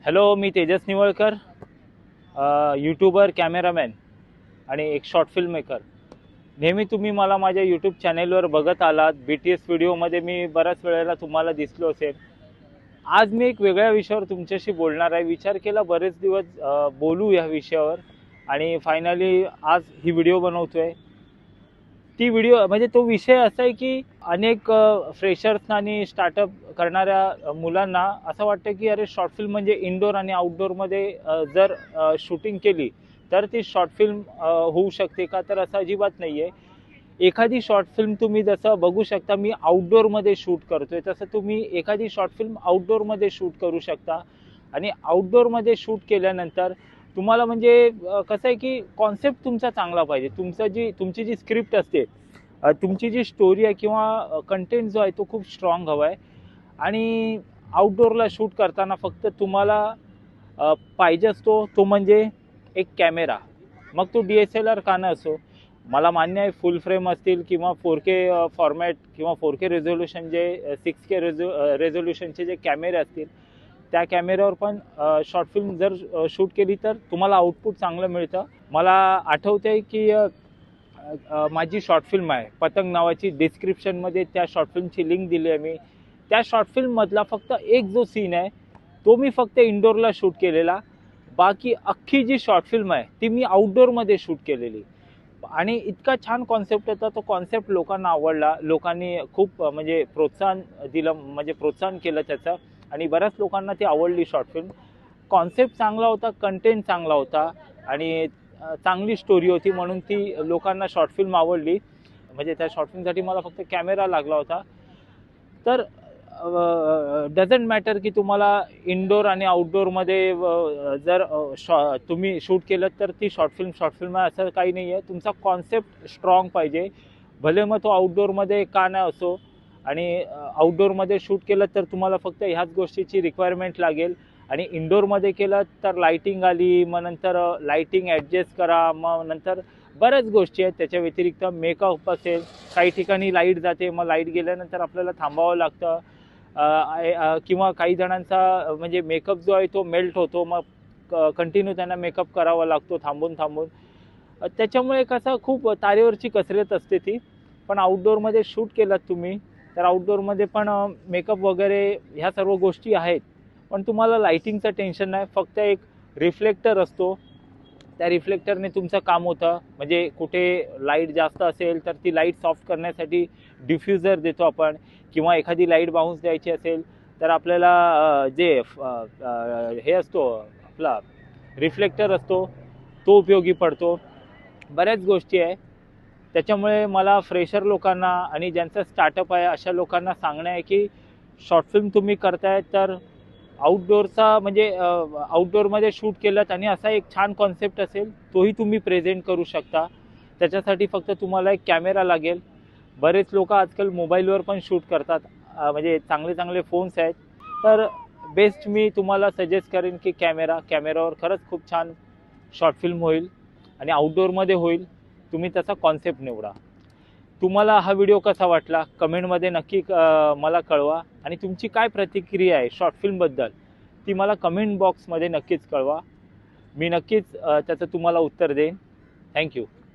Hello, मी Tejas निवळकर, YouTuber, cameraman आणि एक short film maker. नेहमी तुम्ही मला माझ्या यूट्यूब चॅनेलवर बघत आलात. BTS व्हिडिओमध्ये मी बऱ्याच वेळेला तुम्हाला दिसलो असेल. आज मी एक वेगळ्या विषयावर तुमच्याशी बोलणार आहे. विचार केला बरेच दिवस बोलू या विषयावर आणि फायनली आज ही व्हिडिओ बनवतोय. ती व्हिडिओ म्हणजे तो विषय असा आहे की अनेक फ्रेशर्स आणि स्टार्टअप करणाऱ्या मुलांना असं वाटतं की अरे शॉर्ट फिल्म म्हणजे इनडोर आणि आउटडोअरमध्ये जर शूटिंग केली तर ती शॉर्ट फिल्म होऊ शकते का, तर असं अजिबात नाही आहे. एखादी शॉर्ट फिल्म तुम्ही जसं बघू शकता मी आउटडोअरमध्ये शूट करतोय, तसं तुम्ही एखादी शॉर्ट फिल्म आउटडोअरमध्ये शूट करू शकता. आणि आउटडोअरमध्ये शूट केल्यानंतर तुम्हाला म्हणजे कसं आहे की कॉन्सेप्ट तुमचा चांगला पाहिजे. तुमची जी स्क्रिप्ट असते, तुमची जी स्टोरी आहे किंवा कंटेंट जो आहे तो खूप स्ट्रॉंग हवा आहे. आणि आउटडोअरला शूट करताना फक्त तुम्हाला पाहिजे असतो तो म्हणजे एक कॅमेरा. मग तो DSLR का न असो. मला मान्य आहे फुल फ्रेम असतील किंवा 4K फॉर्मॅट किंवा 4K रेझोल्युशन जे 6K रेझोल्युशनचे जे कॅमेरे असतील त्या कॅमेऱ्यावर पण शॉर्ट फिल्म जर शूट केली तर तुम्हाला आउटपुट चांगलं मिळतं. मला आठवतंय की माझी शॉर्ट फिल्म आहे पतंग नावाची. डिस्क्रिप्शनमध्ये त्या शॉर्ट फिल्मची लिंक दिली आहे मी. त्या शॉर्ट फिल्ममधला फक्त एक जो सीन आहे तो मी फक्त इंडोरला शूट केलेला. बाकी अख्खी जी शॉर्ट फिल्म आहे ती मी आउटडोअरमध्ये शूट केलेली. आणि इतका छान कॉन्सेप्ट होता. तो कॉन्सेप्ट लोकांना आवडला. लोकांनी खूप म्हणजे प्रोत्साहन दिलं, म्हणजे प्रोत्साहन केलं त्याचं. आणि बऱ्याच लोकांना ती आवडली शॉर्ट फिल्म. कॉन्सेप्ट चांगला होता, कंटेंट चांगला होता आणि चांगली स्टोरी होती, म्हणून ती लोकांना शॉर्ट फिल्म आवडली. म्हणजे त्या शॉर्ट फिल्मसाठी मला फक्त कॅमेरा लागला होता. तर डझंट मॅटर की तुम्हाला इनडोर आणि आउटडोअरमध्ये जर तुम्ही शूट केलं तर ती शॉर्ट फिल्म आहे असं काही नाही आहे. तुमचा कॉन्सेप्ट स्ट्रॉंग पाहिजे. भले मग तो आउटडोअरमध्ये का नाही असो. आणि आउटडोअरमध्ये शूट केलं तर तुम्हाला फक्त ह्याच गोष्टीची रिक्वायरमेंट लागेल. आणि इनडोअरमध्ये केलं तर लाईटिंग आली, मग नंतर लाईटिंग ॲडजस्ट करा, मग नंतर बऱ्याच गोष्टी आहेत. त्याच्या व्यतिरिक्त मेकअप असेल, काही ठिकाणी लाईट जाते, मग लाईट गेल्यानंतर आपल्याला थांबावं लागतं. किंवा काही जणांचा म्हणजे मेकअप जो आहे तो मेल्ट होतो, मग कंटिन्यू त्यांना मेकअप करावा लागतो थांबून थांबून. त्याच्यामुळे कसं खूप तारेवरची कसरत असते ती. पण आउटडोअरमध्ये शूट केलात तुम्ही तर आउटडोअरमध्ये पण मेकअप वगैरे ह्या सर्व गोष्टी आहेत. पण तुम्हाला लाईटिंगचं टेन्शन नाही. फक्त एक रिफ्लेक्टर असतो, त्या रिफ्लेक्टरने तुमचं काम होतं. म्हणजे कुठे लाईट जास्त असेल तर ती लाईट सॉफ्ट करण्यासाठी डिफ्युजर देतो आपण. किंवा एखादी लाईट बाउन्स द्यायची असेल तर आपल्याला जे हे असतो आपला रिफ्लेक्टर असतो तो उपयोगी पडतो. बऱ्याच गोष्टी आहे. त्याच्यामुळे मला फ्रेशर लोकांना आणि ज्यांचं स्टार्टअप आहे अशा लोकांना सांगणं आहे की शॉर्ट फिल्म तुम्ही करताय तर आउटडोअरचा म्हणजे आउटडोअरमध्ये शूट केलं आणि असा एक छान कॉन्सेप्ट असेल तोही तुम्ही प्रेझेंट करू शकता. त्याच्यासाठी फक्त तुम्हाला एक कॅमेरा लागेल. बरेच लोक आजकाल मोबाईलवर पण शूट करतात. म्हणजे चांगले चांगले फोन्स आहेत. तर बेस्ट मी तुम्हाला सजेस्ट करेन की कॅमेरावर खरंच खूप छान शॉर्ट फिल्म होईल आणि आउटडोअरमध्ये होईल. तुम्ही त्याचा कॉन्सेप्ट निवडा. तुम्हाला हा व्हिडिओ कसा वाटला कमेंटमध्ये नक्की मला कळवा. आणि तुमची काय प्रतिक्रिया आहे शॉर्ट फिल्मबद्दल ती मला कमेंट बॉक्समध्ये नक्कीच कळवा. मी नक्कीच त्याचं तुम्हाला उत्तर देईन. थँक्यू.